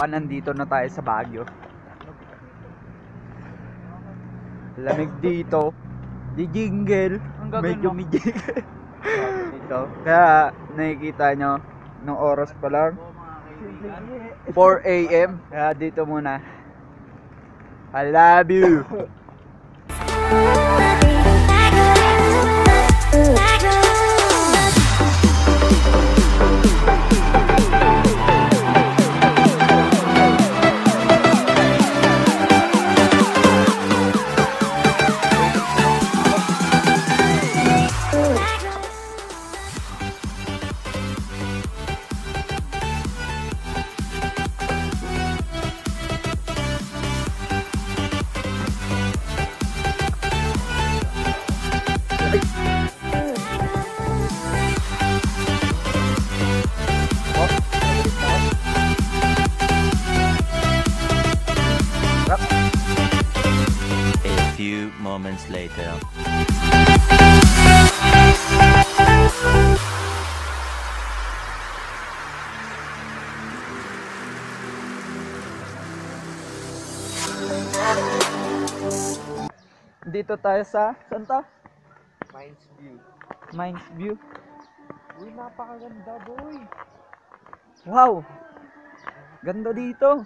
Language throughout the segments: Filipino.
Nandito na tayo sa Baguio. Lamig dito. Di jingle. Medyo may jingle. Dito. Kaya nakikita nyo, nung oras pa lang 4 AM. Kaya dito muna. I love you. Moments later. Dito tayo sa Santa Mines View. Mines View. Uy, napakaganda boy. Wow. Ganda dito.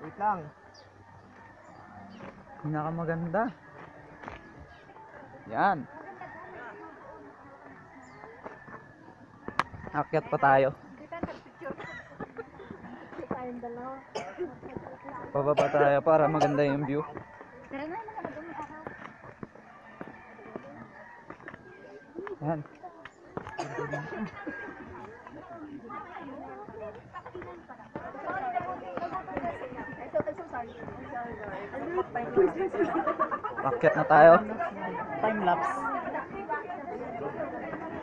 Wait lang. Pinakamaganda. Yan. Akyat pa tayo. Pababa tayo para maganda yung view. Yan. Akyat na tayo. Time lapse.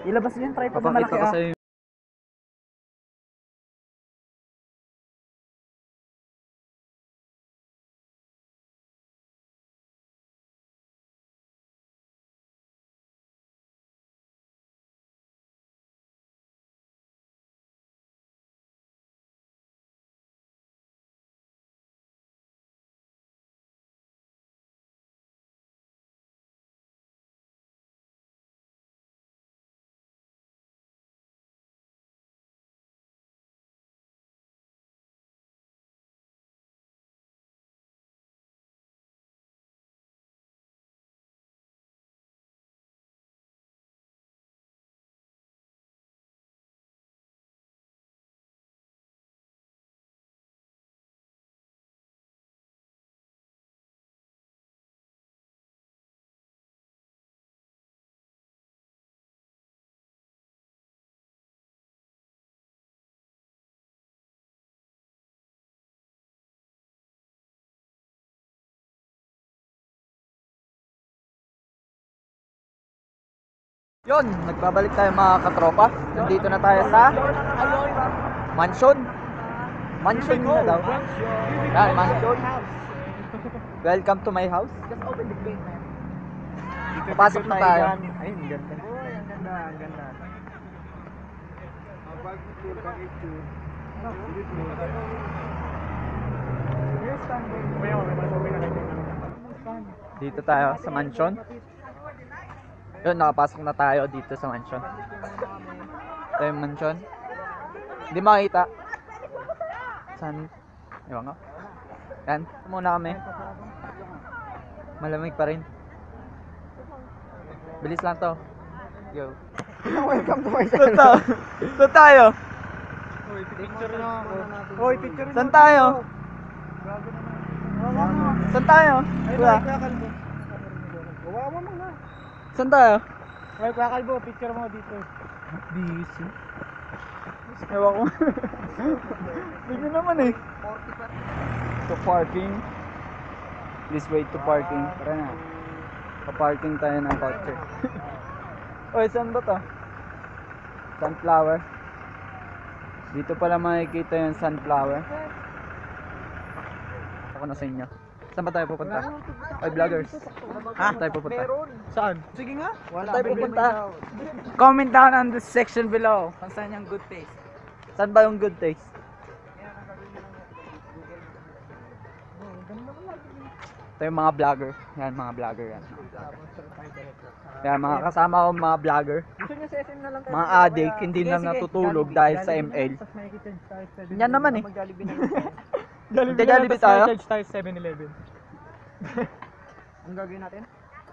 Ilabas mo yung tripod na Papakita malaki ko ah. sa'yo. Yun, nagbabalik tayo mga katropa. Nandito na tayo sa mansion. Mansion na daw. Yan, mansion. Welcome to my house. Just open the gate, man. Papasok na tayo. Ayun, ganda. Uy, ang ganda, ang ganda. Dito tayo sa mansion. Yun, nakapasok na tayo dito sa mansion. Ito yung mansion. Hindi makita. Saan? Ewan ko. Yan, muna kami. Malamig pa rin. Bilis lang to. Yo. Welcome to my Saan channel. Saan tayo? Picture na ako. Hoy, picture na. Saan tayo? Saan tayo? Ay, Kuya, Kuya Kalbo. Gawa mo na. saan tayo? Ay, Kuya Kalbo, picture mo dito. Busy. Ewan ko. Hindi naman eh. To parking. Please wait to parking. Tara na. Pa-parking tayo ng kotse. Oy, saan ba to? Sunflower. Dito pala makikita yung sunflower. Ako na sa inyo. Saan ba tayo pupunta? Ay, vloggers. Saan tayo pupunta? Saan? Sige nga. Saan tayo pupunta? Comment down on the section below kung saan yung good taste. Saan ba yung good taste? Ito yung mga vlogger. Yan, mga vlogger yan. Yan, mga kasama ko mga vlogger. Gusto niya sa SM na lang tayo. Mga addict, hindi na natutulog dahil sa ML. Yan naman eh. Mag-Jollibee na Hindi, Jollibee tayo? Charge tayo sa 7-Eleven. Ang gagawin natin?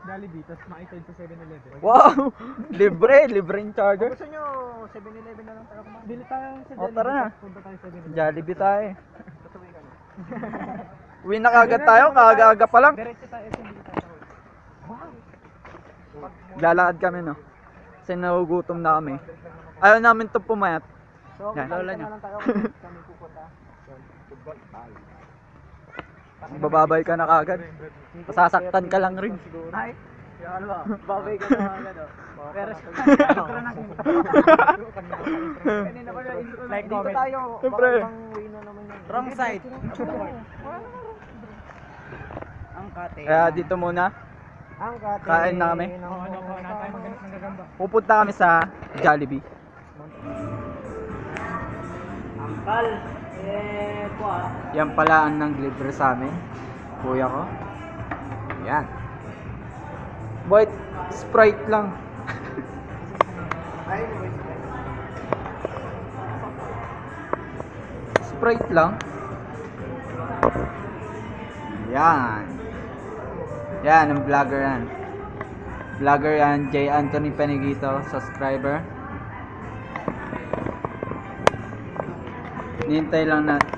Jollibee, tapos makicharge sa 7-Eleven. Wow! Libreng charger. Gusto nyo 7-Eleven na lang tayo kumain? Bili tayo sa O, tara na. Punta tayo sa 7-Eleven. Jollibee tayo eh. Tatuloy ka na. Uwi na kagad tayo, kagaaga pa lang. Diretso tayo SM, bili tayo. Lalakad kami no. Kasi nagugutom na kami. Ayaw namin to pumayat. So, Yan. lola niya. Lang tayo kami pupunta. Bababay ka na kagad. Masasaktan ka lang rin. Ay, yung ano ba? Babay ka na agad oh. Pero kanina pa yung intro. Like, dito tayo. Siyempre. Baka ibang way na naman yun. Wrong side. Ang kate. Kaya dito muna. Ang kate. Kain na kami. Ano pa na tayo magagamba. Pupunta kami sa Jollibee. Angkal. Yan pala ang nag-libre sa amin. Kuya ko. Yan. Boy, Sprite lang. Sprite lang. Yan. Yan, ang vlogger yan. Vlogger yan, J. Anthony Penegito, subscriber. Nihintay lang natin.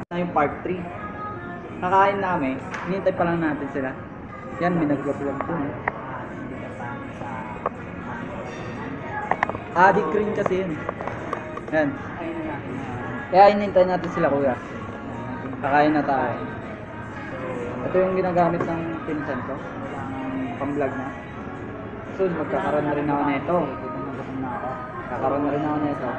Na yung part 3. Kakain namin, hinihintay pa lang natin sila. Yan, may nag-vlog dun eh. Addict rin kasi yun. Yan. Kaya hinihintay natin sila kuya. Kakain na tayo. Ito yung ginagamit ng pinsan ko. Pang-vlog na. Soon, magkakaroon na rin ako nito. Kakaroon na rin ako nito.